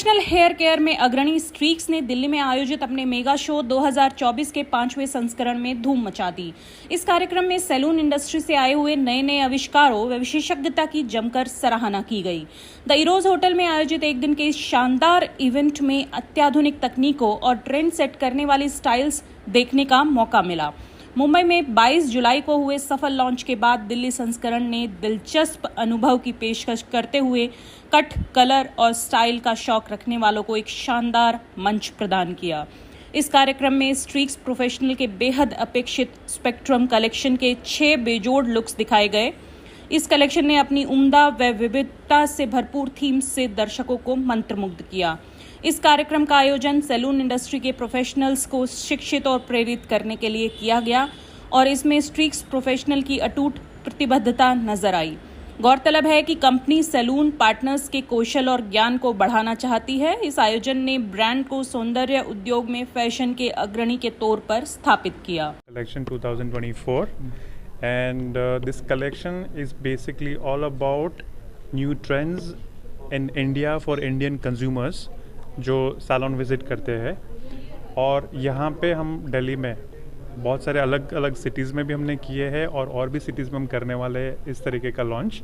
Professional hair care में अग्रणी streaks ने दिल्ली में आयोजित अपने मेगा शो 2024 के 5वें संस्करण में धूम मचा दी। इस कार्यक्रम में सैलून इंडस्ट्री से आए हुए नए नए आविष्कारों व विशेषज्ञता की जमकर सराहना की गई। द इरोज होटल में आयोजित एक दिन के इस शानदार इवेंट में अत्याधुनिक तकनीकों और ट्रेंड सेट करने वाली स्टाइल्स देखने का मौका मिला। मुंबई में 22 जुलाई को हुए सफल लॉन्च के बाद दिल्ली संस्करण ने दिलचस्प अनुभव की पेशकश करते हुए कट, कलर और स्टाइल का शौक रखने वालों को एक शानदार मंच प्रदान किया। इस कार्यक्रम में स्ट्रीक्स प्रोफेशनल के बेहद अपेक्षित स्पेक्ट्रम कलेक्शन के 6 बेजोड़ लुक्स दिखाए गए। इस कलेक्शन ने अपनी उम्दा व विविधता से भरपूर थीम से दर्शकों को मंत्रमुग्ध किया। इस कार्यक्रम का आयोजन सैलून इंडस्ट्री के प्रोफेशनल्स को शिक्षित और प्रेरित करने के लिए किया गया और इसमें स्ट्रीक्स प्रोफेशनल की अटूट प्रतिबद्धता नजर आई। गौरतलब है कि कंपनी सैलून पार्टनर्स के कौशल और ज्ञान को बढ़ाना चाहती है। इस आयोजन ने ब्रांड को सौंदर्य उद्योग में फैशन के अग्रणी के तौर पर स्थापित किया। Collection 2024 and this collection is basically all about new trends in India for Indian consumers जो सैलून विज़िट करते हैं। और यहाँ पे हम दिल्ली में बहुत सारे अलग अलग सिटीज़ में भी हमने किए हैं और भी सिटीज़ में हम करने वाले हैं इस तरीके का लॉन्च।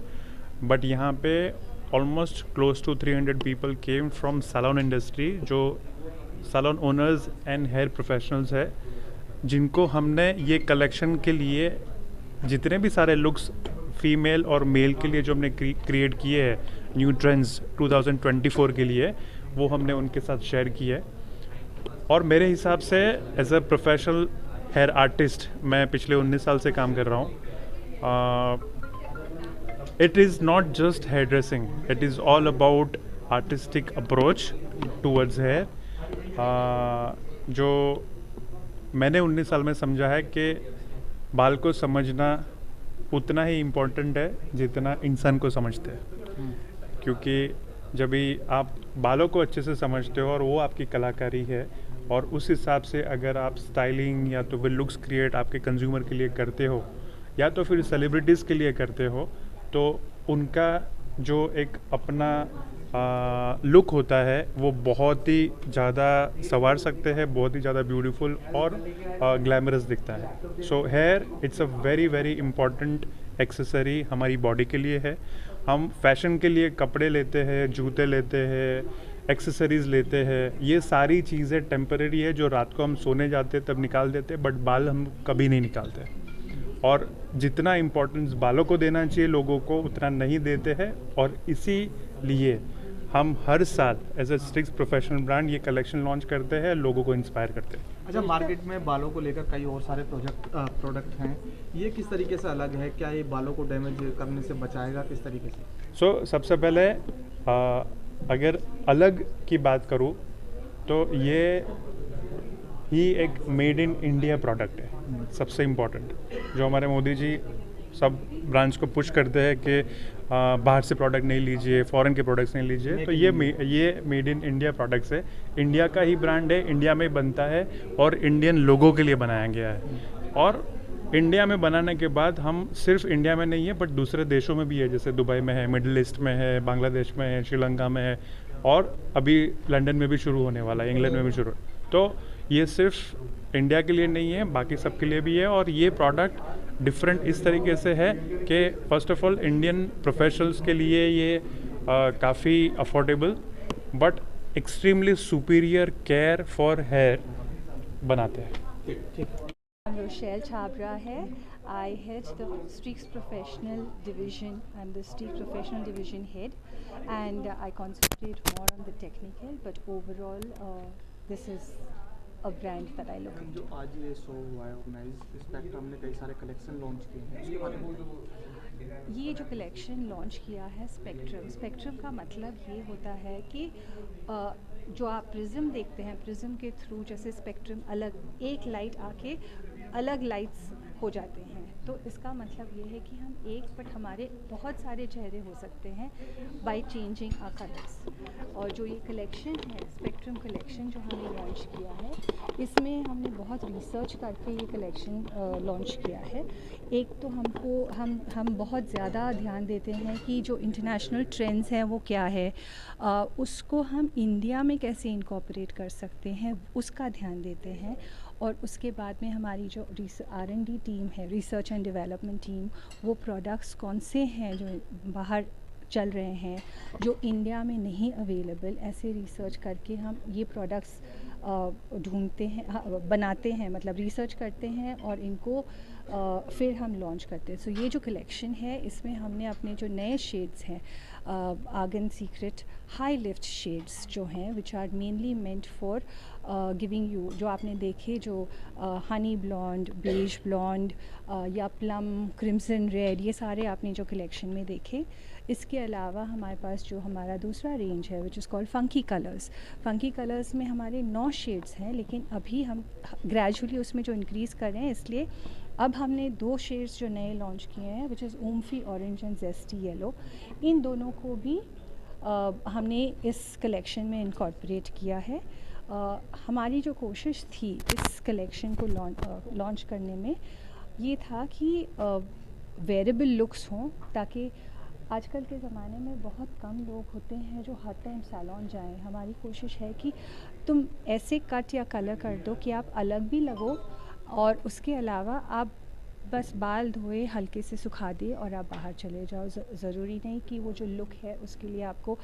बट यहाँ पे almost close to 300 people came from salon industry जो salon owners and hair professionals है, जिनको हमने ये कलेक्शन के लिए जितने भी सारे लुक्स फीमेल और मेल के लिए जो हमने क्रिएट किए हैं न्यू ट्रेंड्स 2024 के लिए, वो हमने उनके साथ शेयर किया है। और मेरे हिसाब से as a professional hair artist मैं पिछले 19 साल से काम कर रहा हूँ। It is not just hair dressing, it is all about artistic approach towards hair. जो मैंने 19 साल में समझा है कि बाल को समझना उतना ही इम्पोर्टेंट है जितना इंसान को समझते हैं, क्योंकि जब भी आप बालों को अच्छे से समझते हो और वो आपकी कलाकारी है और उस हिसाब से अगर आप स्टाइलिंग या तो फिर लुक्स क्रिएट आपके कंज्यूमर के लिए करते हो या तो फिर सेलिब्रिटीज़ के लिए करते हो, तो उनका जो एक अपना लुक होता है वो बहुत ही ज़्यादा संवार सकते हैं, बहुत ही ज़्यादा ब्यूटीफुल और ग्लैमरस दिखता है। So here it's a very very important accessory हमारी बॉडी के लिए है। हम फैशन के लिए कपड़े लेते हैं, जूते लेते हैं, एक्सेसरीज़ लेते हैं, ये सारी चीज़ें टेम्परेरी है जो रात को हम सोने जाते तब निकाल देते, बट बाल हम कभी नहीं निकालते। और जितना इम्पोर्टेंस बालों को देना चाहिए लोगों को उतना नहीं देते हैं, और इसीलिए हम हर साल as a streaks professional brand ये कलेक्शन लॉन्च करते हैं, लोगों को इंस्पायर करते हैं। अच्छा, मार्केट में बालों को लेकर कई और सारे प्रोडक्ट हैं, ये किस तरीके से अलग है? क्या ये बालों को डैमेज करने से बचाएगा, किस तरीके से? सबसे पहले अगर अलग की बात करूँ तो ये ही एक मेड इन इंडिया प्रोडक्ट है। सबसे इम्पोर्टेंट जो हमारे मोदी जी सब ब्रांड्स को पुश करते हैं कि बाहर से प्रोडक्ट नहीं लीजिए, फॉरेन के प्रोडक्ट्स नहीं लीजिए, तो ये मेड इन इंडिया प्रोडक्ट्स है। इंडिया का ही ब्रांड है, इंडिया में बनता है और इंडियन लोगों के लिए बनाया गया है। और इंडिया में बनाने के बाद हम सिर्फ इंडिया में नहीं है बट दूसरे देशों में भी है, जैसे दुबई में है, मिडिल ईस्ट में है, बांग्लादेश में है, श्रीलंका में है, और अभी लंदन में भी शुरू होने वाला है, इंग्लैंड में भी शुरू। तो ये सिर्फ इंडिया के लिए नहीं है, बाकी सब के लिए भी है। और ये प्रोडक्ट डिफरेंट इस तरीके से है कि first of all Indian professionals के लिए ये काफ़ी affordable but extremely superior care for hair बनाते हैं। I'm Rochelle Chabra here. I head the Streaks Professional Division. I'm the Streaks Professional Division head, and I concentrate more on the technical. But overall, this is a brand that I look into. जो आज ये show हुआ है organise, spectrum ने कई सारे collection launch किए हैं, उसके बारे में ये जो कलेक्शन लॉन्च किया है स्पेक्ट्रम का मतलब ये होता है कि जो आप प्रिज्म देखते हैं, प्रिज्म के थ्रू जैसे स्पेक्ट्रम अलग एक लाइट आके अलग लाइट्स हो जाते हैं। तो इसका मतलब ये है कि हम एक बट हमारे बहुत सारे चेहरे हो सकते हैं बाय चेंजिंग आवर कलर्स। और जो ये कलेक्शन है, स्पेक्ट्रम कलेक्शन जो हमने लॉन्च किया है, इसमें हमने बहुत रिसर्च करके ये कलेक्शन लॉन्च किया है। एक तो हम बहुत ज़्यादा ध्यान देते हैं कि जो इंटरनेशनल ट्रेंड्स हैं वो क्या है, उसको हम इंडिया में कैसे इनकॉर्पोरेट कर सकते हैं, उसका ध्यान देते हैं। और उसके बाद में हमारी जो R&D टीम है, रिसर्च एंड डेवलपमेंट टीम, वो प्रोडक्ट्स कौन से हैं जो बाहर चल रहे हैं, जो इंडिया में नहीं अवेलेबल, ऐसे रिसर्च करके हम ये प्रोडक्ट्स ढूंढते हैं, बनाते हैं, मतलब रिसर्च करते हैं और इनको फिर हम लॉन्च करते हैं। सो ये जो कलेक्शन है, इसमें हमने अपने जो नए शेड्स हैं, argan secret high lift shades जो हैं, which are mainly meant for giving you, जो आपने देखे जो हनी ब्लॉन्ड, बेज ब्लॉन्ड या प्लम, क्रिम्सन रेड, ये सारे आपने जो कलेक्शन में देखे। इसके अलावा हमारे पास जो हमारा दूसरा रेंज है which is called funky colours. Funky colours में हमारे 9 शेड्स हैं, लेकिन अभी हम ग्रेजुअली उसमें जो इंक्रीज़ कर रहे हैं, इसलिए अब हमने 2 शेड्स जो नए लॉन्च किए हैं which is oomphy orange and zesty yellow. इन दोनों को भी हमने इस कलेक्शन में इनकॉर्पोरेट किया है। हमारी जो कोशिश थी इस कलेक्शन को लॉन्च करने में, ये था कि वेरिएबल लुक्स हों, ताकि आजकल के ज़माने में बहुत कम लोग होते हैं जो हर टाइम सैलून जाएं। हमारी कोशिश है कि तुम ऐसे कट या कलर कर दो कि आप अलग भी लगो, और उसके अलावा आप बस बाल धोए, हल्के से सुखा दिए और आप बाहर चले जाओ। ज़रूरी नहीं कि वो जो लुक है उसके लिए आपको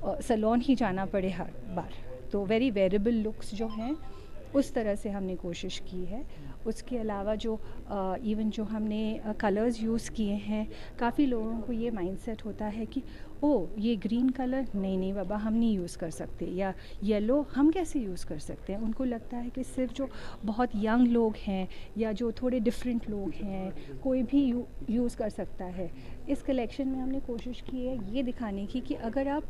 सैलून ही जाना पड़े हर बार। तो वेरी वेरिएबल लुक्स जो हैं, उस तरह से हमने कोशिश की है। उसके अलावा जो इवन जो हमने कलर्स यूज़ किए हैं, काफ़ी लोगों को ये माइंडसेट होता है कि ये ग्रीन कलर नहीं बाबा हम नहीं यूज़ कर सकते, या येलो हम कैसे यूज़ कर सकते हैं। उनको लगता है कि सिर्फ जो बहुत यंग लोग हैं या जो थोड़े डिफरेंट लोग हैं, कोई भी यूज़ कर सकता है। इस कलेक्शन में हमने कोशिश की है ये दिखाने की कि अगर आप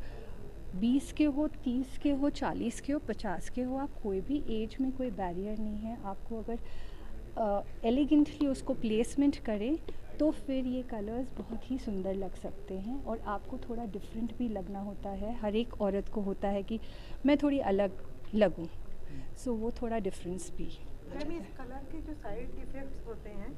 20 के हो, 30 के हो, 40 के हो, 50 के हो, आप कोई भी एज में कोई बैरियर नहीं है। आपको अगर एलिगेंटली उसको प्लेसमेंट करें तो फिर ये कलर्स बहुत ही सुंदर लग सकते हैं, और आपको थोड़ा डिफरेंट भी लगना होता है। हर एक औरत को होता है कि मैं थोड़ी अलग लगूं, सो वो थोड़ा डिफरेंस भी। मैम, इस कलर के जो साइड इफ़ेक्ट्स होते हैं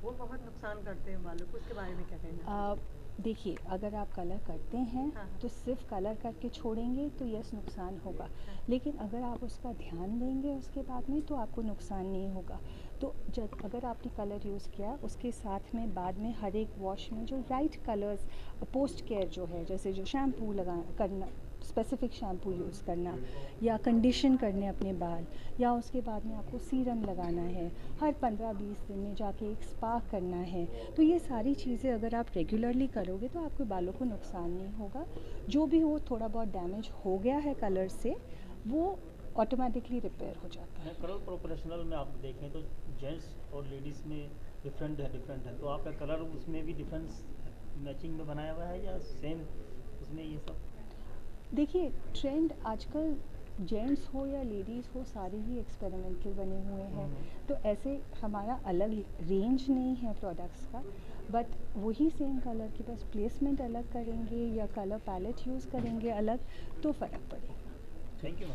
वो बहुत नुकसान करते हैं बालों को, उसके बारे में क्या कहना है? देखिए, अगर आप कलर करते हैं तो सिर्फ कलर करके छोड़ेंगे तो यस नुकसान होगा, लेकिन अगर आप उसका ध्यान देंगे उसके बाद में तो आपको नुकसान नहीं होगा। तो जब अगर आपने कलर यूज़ किया, उसके साथ में बाद में हर एक वॉश में जो राइट कलर्स, पोस्ट केयर जो है, जैसे जो शैम्पू करना, स्पेसिफिक शैम्पू यूज़ करना, या कंडीशन करने अपने बाल, या उसके बाद में आपको सीरम लगाना है, हर 15-20 दिन में जाके एक स्पा करना है। तो ये सारी चीज़ें अगर आप रेगुलरली करोगे तो आपके बालों को नुकसान नहीं होगा। जो भी हो थोड़ा बहुत डैमेज हो गया है कलर से, वो ऑटोमेटिकली रिपेयर हो जाता है। कलर प्रोफेशनल में आप देखें तो जेंट्स और लेडीज़ में डिफरेंट है, तो आपका कलर उसमें भी डिफरेंस मैचिंग में बनाया हुआ है या सेम उसमें ये सब? देखिए, ट्रेंड आजकल जेंट्स हो या लेडीज़ हो, सारे ही एक्सपेरिमेंटल बने हुए हैं। तो ऐसे हमारा अलग रेंज नहीं है प्रोडक्ट्स का, बट वही सेम कलर की बस प्लेसमेंट अलग करेंगे या कलर पैलेट यूज़ करेंगे अलग, तो फ़र्क पड़ेगा। Thank you.